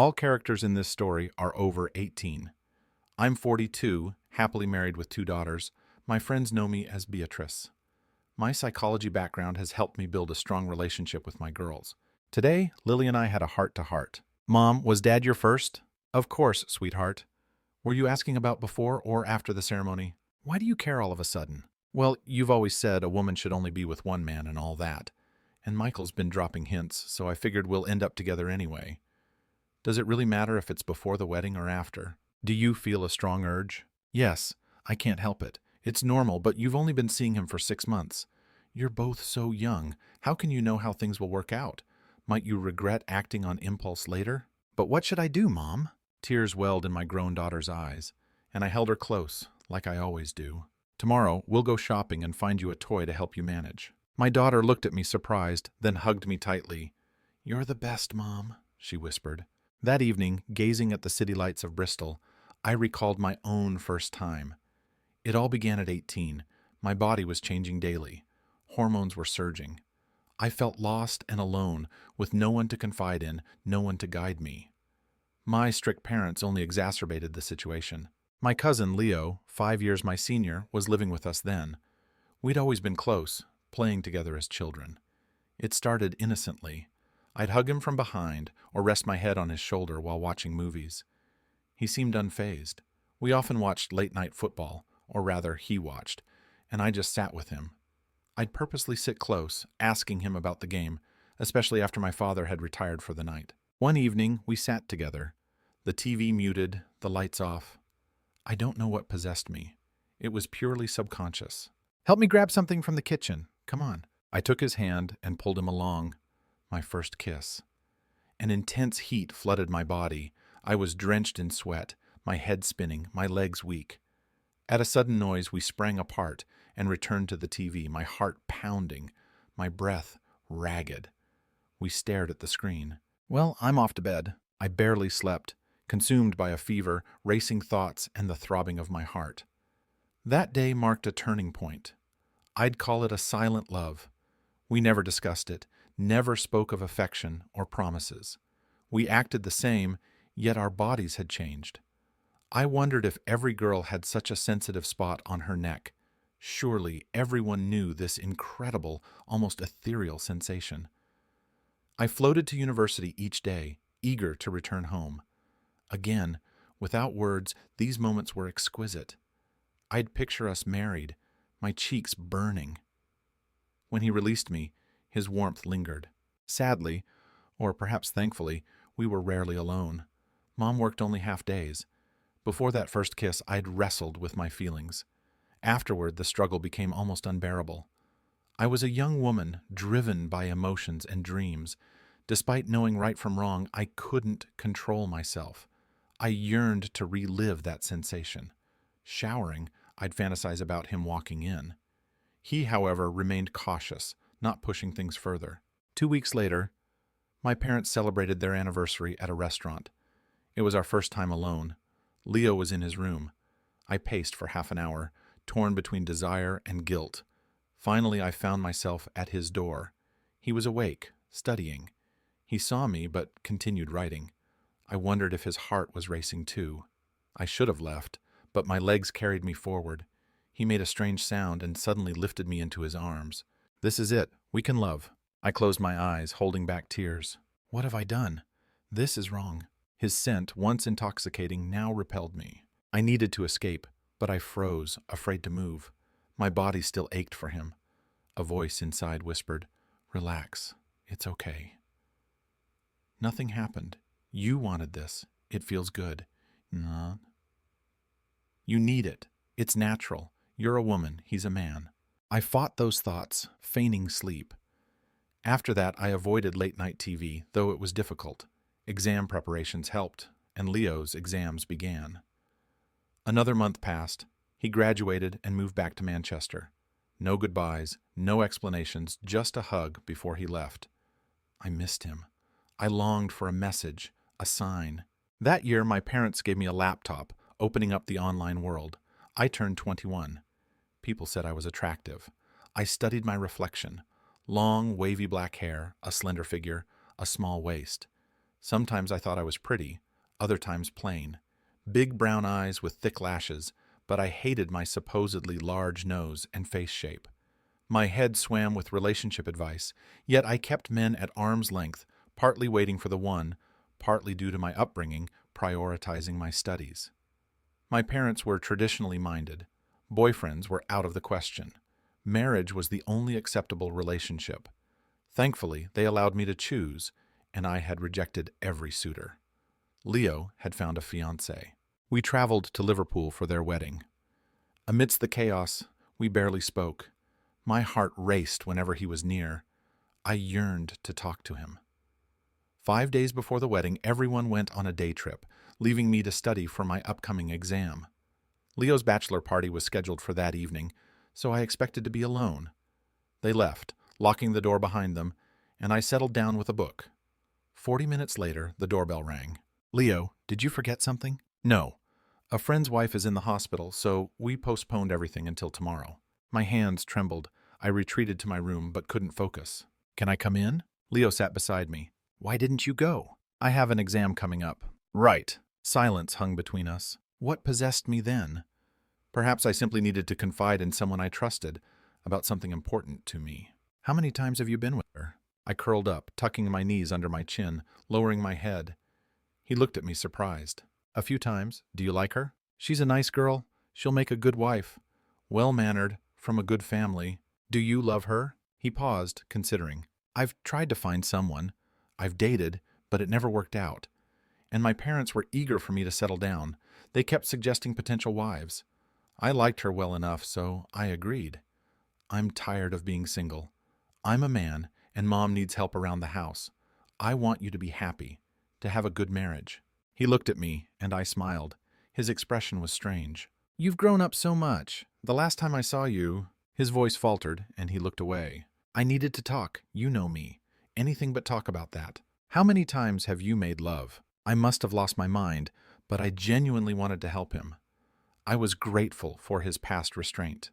All characters in this story are over 18. I'm 42, happily married with 2 daughters. My friends know me as Beatrice. My psychology background has helped me build a strong relationship with my girls. Today, Lily and I had a heart-to-heart. Mom, was Dad your first? Of course, sweetheart. Were you asking about before or after the ceremony? Why do you care all of a sudden? Well, you've always said a woman should only be with one man and all that. And Michael's been dropping hints, so I figured we'll end up together anyway. Does it really matter if it's before the wedding or after? Do you feel a strong urge? Yes, I can't help it. It's normal, but you've only been seeing him for 6 months. You're both so young. How can you know how things will work out? Might you regret acting on impulse later? But what should I do, Mom? Tears welled in my grown daughter's eyes, and I held her close, like I always do. Tomorrow, we'll go shopping and find you a toy to help you manage. My daughter looked at me surprised, then hugged me tightly. You're the best, Mom, she whispered. That evening, gazing at the city lights of Bristol, I recalled my own first time. It all began at 18. My body was changing daily. Hormones were surging. I felt lost and alone, with no one to confide in, no one to guide me. My strict parents only exacerbated the situation. My cousin, Leo, 5 years my senior, was living with us then. We'd always been close, playing together as children. It started innocently. I'd hug him from behind or rest my head on his shoulder while watching movies. He seemed unfazed. We often watched late-night football, or rather, he watched, and I just sat with him. I'd purposely sit close, asking him about the game, especially after my father had retired for the night. One evening, we sat together. The TV muted, the lights off. I don't know what possessed me. It was purely subconscious. Help me grab something from the kitchen. Come on. I took his hand and pulled him along. My first kiss. An intense heat flooded my body. I was drenched in sweat, my head spinning, my legs weak. At a sudden noise, we sprang apart and returned to the TV, my heart pounding, my breath ragged. We stared at the screen. Well, I'm off to bed. I barely slept, consumed by a fever, racing thoughts, and the throbbing of my heart. That day marked a turning point. I'd call it a silent love. We never discussed it, never spoke of affection or promises. We acted the same, yet our bodies had changed. I wondered if every girl had such a sensitive spot on her neck. Surely everyone knew this incredible, almost ethereal sensation. I floated to university each day, eager to return home. Again, without words, these moments were exquisite. I'd picture us married, my cheeks burning. When he released me, his warmth lingered. Sadly, or perhaps thankfully, we were rarely alone. Mom worked only half days. Before that first kiss, I'd wrestled with my feelings. Afterward, the struggle became almost unbearable. I was a young woman, driven by emotions and dreams. Despite knowing right from wrong, I couldn't control myself. I yearned to relive that sensation. Showering, I'd fantasize about him walking in. He, however, remained cautious, not pushing things further. 2 weeks later, my parents celebrated their anniversary at a restaurant. It was our first time alone. Leo was in his room. I paced for half an hour, torn between desire and guilt. Finally, I found myself at his door. He was awake, studying. He saw me, but continued writing. I wondered if his heart was racing too. I should have left, but my legs carried me forward. He made a strange sound and suddenly lifted me into his arms. This is it. We can love. I closed my eyes, holding back tears. What have I done? This is wrong. His scent, once intoxicating, now repelled me. I needed to escape, but I froze, afraid to move. My body still ached for him. A voice inside whispered, "Relax. It's okay." Nothing happened. You wanted this. It feels good. No. You need it. It's natural. You're a woman. He's a man. I fought those thoughts, feigning sleep. After that, I avoided late-night TV, though it was difficult. Exam preparations helped, and Leo's exams began. Another month passed. He graduated and moved back to Manchester. No goodbyes, no explanations, just a hug before he left. I missed him. I longed for a message, a sign. That year, my parents gave me a laptop, opening up the online world. I turned 21. People said I was attractive. I studied my reflection. Long, wavy black hair, a slender figure, a small waist. Sometimes I thought I was pretty, other times plain. Big brown eyes with thick lashes, but I hated my supposedly large nose and face shape. My head swam with relationship advice, yet I kept men at arm's length, partly waiting for the one, partly due to my upbringing, prioritizing my studies. My parents were traditionally minded. Boyfriends were out of the question. Marriage was the only acceptable relationship. Thankfully, they allowed me to choose, and I had rejected every suitor. Leo had found a fiancée. We traveled to Liverpool for their wedding. Amidst the chaos, we barely spoke. My heart raced whenever he was near. I yearned to talk to him. 5 days before the wedding, everyone went on a day trip, leaving me to study for my upcoming exam. Leo's bachelor party was scheduled for that evening, so I expected to be alone. They left, locking the door behind them, and I settled down with a book. 40 minutes later, the doorbell rang. "Leo, did you forget something?" "No. A friend's wife is in the hospital, so we postponed everything until tomorrow." My hands trembled. I retreated to my room, but couldn't focus. "Can I come in?" Leo sat beside me. "Why didn't you go?" "I have an exam coming up." "Right." Silence hung between us. What possessed me then? Perhaps I simply needed to confide in someone I trusted about something important to me. "How many times have you been with her?" I curled up, tucking my knees under my chin, lowering my head. He looked at me surprised. "A few times. Do you like her?" "She's a nice girl. She'll make a good wife. Well-mannered, from a good family." "Do you love her?" He paused, considering. "I've tried to find someone. I've dated, but it never worked out. And my parents were eager for me to settle down. They kept suggesting potential wives. I liked her well enough, so I agreed. I'm tired of being single. I'm a man, and Mom needs help around the house. I want you to be happy, to have a good marriage." He looked at me, and I smiled. His expression was strange. "You've grown up so much. The last time I saw you—" His voice faltered, and he looked away. "I needed to talk. You know me. Anything but talk about that. How many times have you made love?" I must have lost my mind, but I genuinely wanted to help him. I was grateful for his past restraint.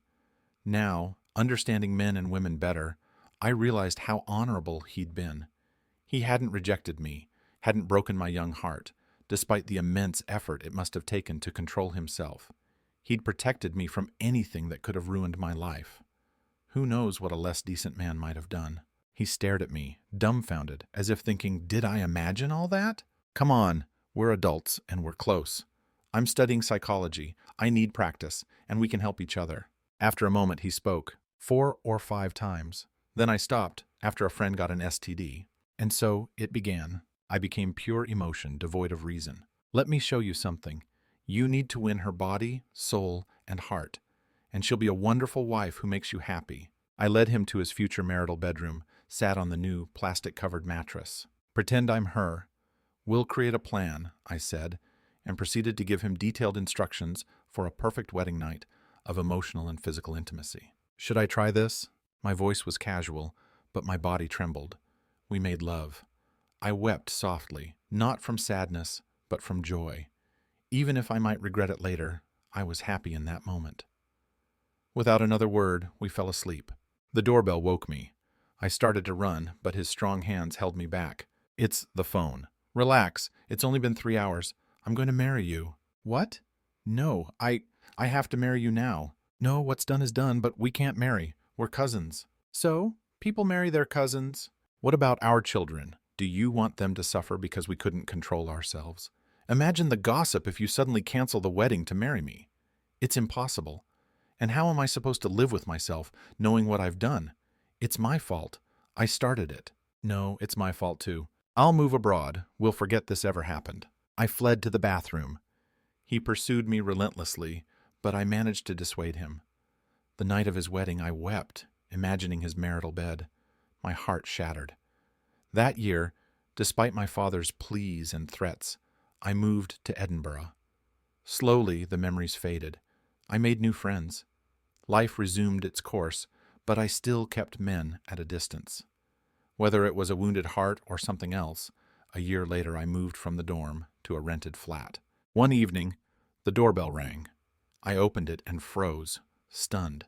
Now, understanding men and women better, I realized how honorable he'd been. He hadn't rejected me, hadn't broken my young heart, despite the immense effort it must have taken to control himself. He'd protected me from anything that could have ruined my life. Who knows what a less decent man might have done? He stared at me, dumbfounded, as if thinking, did I imagine all that? "Come on, we're adults and we're close. I'm studying psychology. I need practice, and we can help each other." After a moment, he spoke, 4 or 5 times. Then I stopped after a friend got an STD. And so it began. I became pure emotion, devoid of reason. "Let me show you something. You need to win her body, soul, and heart, and she'll be a wonderful wife who makes you happy." I led him to his future marital bedroom, sat on the new plastic-covered mattress. "Pretend I'm her. We'll create a plan," I said, and proceeded to give him detailed instructions for a perfect wedding night of emotional and physical intimacy. "Should I try this?" My voice was casual, but my body trembled. We made love. I wept softly, not from sadness, but from joy. Even if I might regret it later, I was happy in that moment. Without another word, we fell asleep. The doorbell woke me. I started to run, but his strong hands held me back. "It's the phone." "Relax. It's only been 3 hours. I'm going to marry you." "What?" "No, I have to marry you now." "No, what's done is done, but we can't marry. We're cousins." "So? People marry their cousins." "What about our children? Do you want them to suffer because we couldn't control ourselves? Imagine the gossip if you suddenly cancel the wedding to marry me. It's impossible. And how am I supposed to live with myself, knowing what I've done? It's my fault. I started it." "No, it's my fault too. I'll move abroad. We'll forget this ever happened." I fled to the bathroom. He pursued me relentlessly, but I managed to dissuade him. The night of his wedding, I wept, imagining his marital bed. My heart shattered. That year, despite my father's pleas and threats, I moved to Edinburgh. Slowly, the memories faded. I made new friends. Life resumed its course, but I still kept men at a distance. Whether it was a wounded heart or something else, a year later I moved from the dorm to a rented flat. One evening, the doorbell rang. I opened it and froze, stunned.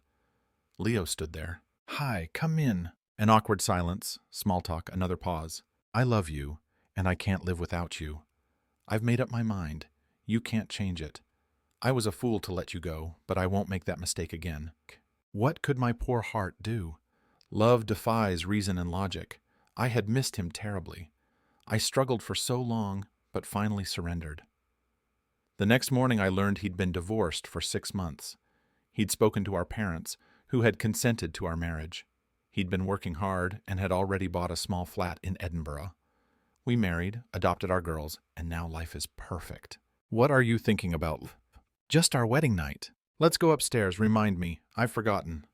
Leo stood there. "Hi, come in." An awkward silence, small talk, another pause. "I love you, and I can't live without you. I've made up my mind. You can't change it. I was a fool to let you go, but I won't make that mistake again. What could my poor heart do? Love defies reason and logic. I had missed him terribly. I struggled for so long, but finally surrendered. The next morning I learned he'd been divorced for 6 months. He'd spoken to our parents, who had consented to our marriage. He'd been working hard and had already bought a small flat in Edinburgh. We married, adopted our girls, and now life is perfect. What are you thinking about? Just our wedding night. Let's go upstairs. Remind me. I've forgotten.